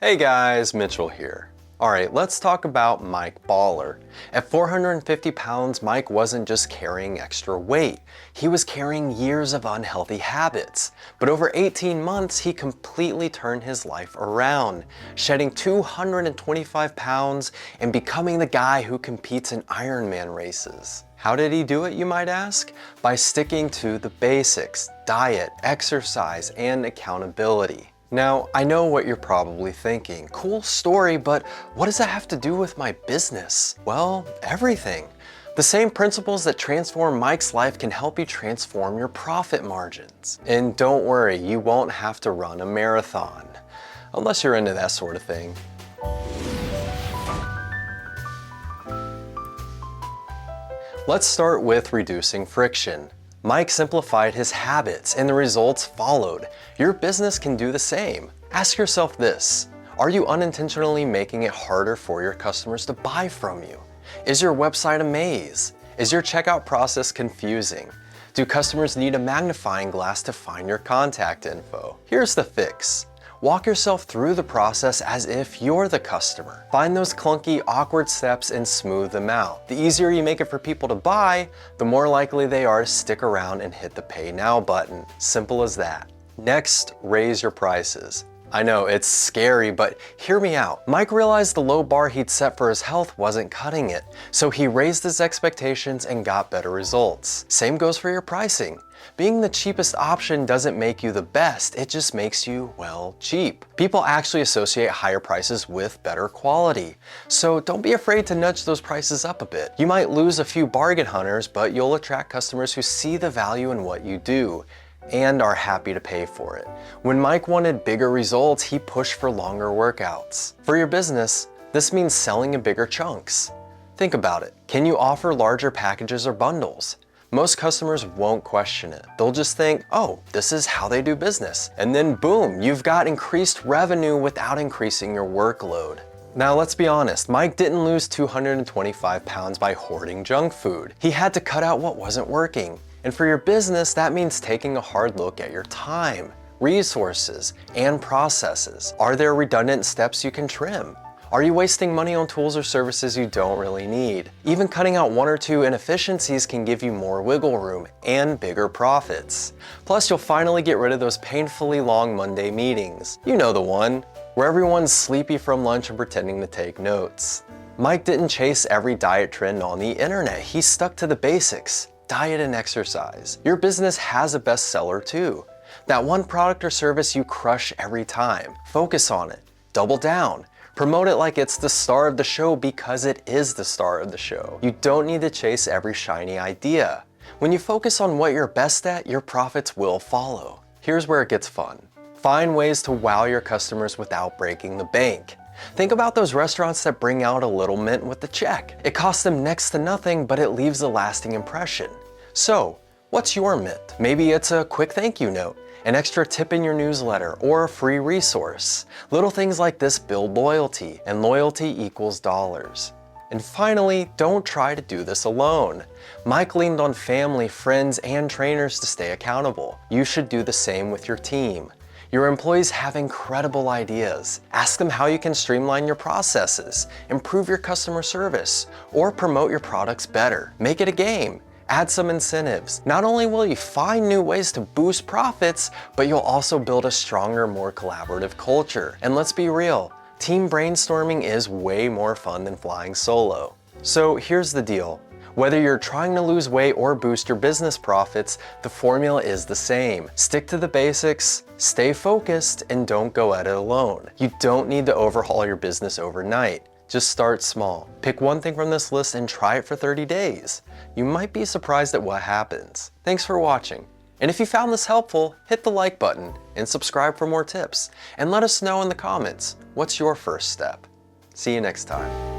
Hey guys, Mitchell here. Alright, let's talk about Mike Baller. At 450 pounds, Mike wasn't just carrying extra weight. He was carrying years of unhealthy habits. But over 18 months, he completely turned his life around, shedding 225 pounds and becoming the guy who competes in Ironman races. How did he do it, you might ask? By sticking to the basics: diet, exercise, and accountability. Now, I know what you're probably thinking. Cool story, but what does that have to do with my business? Well, everything. The same principles that transform Mike's life can help you transform your profit margins. And don't worry, you won't have to run a marathon, unless you're into that sort of thing. Let's start with reducing friction. Mike simplified his habits and the results followed. Your business can do the same. Ask yourself this: are you unintentionally making it harder for your customers to buy from you? Is your website a maze? Is your checkout process confusing? Do customers need a magnifying glass to find your contact info? Here's the fix. Walk yourself through the process as if you're the customer. Find those clunky, awkward steps and smooth them out. The easier you make it for people to buy, the more likely they are to stick around and hit the Pay Now button. Simple as that. Next, raise your prices. I know, it's scary, but hear me out. Mike realized the low bar he'd set for his health wasn't cutting it, so he raised his expectations and got better results. Same goes for your pricing. Being the cheapest option doesn't make you the best, it just makes you, well, cheap. People actually associate higher prices with better quality, so don't be afraid to nudge those prices up a bit. You might lose a few bargain hunters, but you'll attract customers who see the value in what you do and are happy to pay for it. When Mike wanted bigger results, he pushed for longer workouts. For your business, this means selling in bigger chunks. Think about it. Can you offer larger packages or bundles? Most customers won't question it. They'll just think, oh, this is how they do business. And then boom, you've got increased revenue without increasing your workload. Now let's be honest, Mike didn't lose 225 pounds by hoarding junk food. He had to cut out what wasn't working. And for your business, that means taking a hard look at your time, resources, and processes. Are there redundant steps you can trim? Are you wasting money on tools or services you don't really need? Even cutting out one or two inefficiencies can give you more wiggle room and bigger profits. Plus, you'll finally get rid of those painfully long Monday meetings. You know the one, where everyone's sleepy from lunch and pretending to take notes. Mike didn't chase every diet trend on the internet. He stuck to the basics: diet and exercise. Your business has a bestseller too. That one product or service you crush every time. Focus on it. Double down. Promote it like it's the star of the show, because it is the star of the show. You don't need to chase every shiny idea. When you focus on what you're best at, your profits will follow. Here's where it gets fun. Find ways to wow your customers without breaking the bank. Think about those restaurants that bring out a little mint with the check. It costs them next to nothing, but it leaves a lasting impression. So, what's your mint? Maybe it's a quick thank you note, an extra tip in your newsletter, or a free resource. Little things like this build loyalty, and loyalty equals dollars. And finally, don't try to do this alone. Mike leaned on family, friends, and trainers to stay accountable. You should do the same with your team. Your employees have incredible ideas. Ask them how you can streamline your processes, improve your customer service, or promote your products better. Make it a game. Add some incentives. Not only will you find new ways to boost profits, but you'll also build a stronger, more collaborative culture. And let's be real, team brainstorming is way more fun than flying solo. So here's the deal. Whether you're trying to lose weight or boost your business profits, the formula is the same. Stick to the basics, stay focused, and don't go at it alone. You don't need to overhaul your business overnight. Just start small. Pick one thing from this list and try it for 30 days. You might be surprised at what happens. Thanks for watching. And if you found this helpful, hit the like button and subscribe for more tips. And let us know in the comments, what's your first step? See you next time.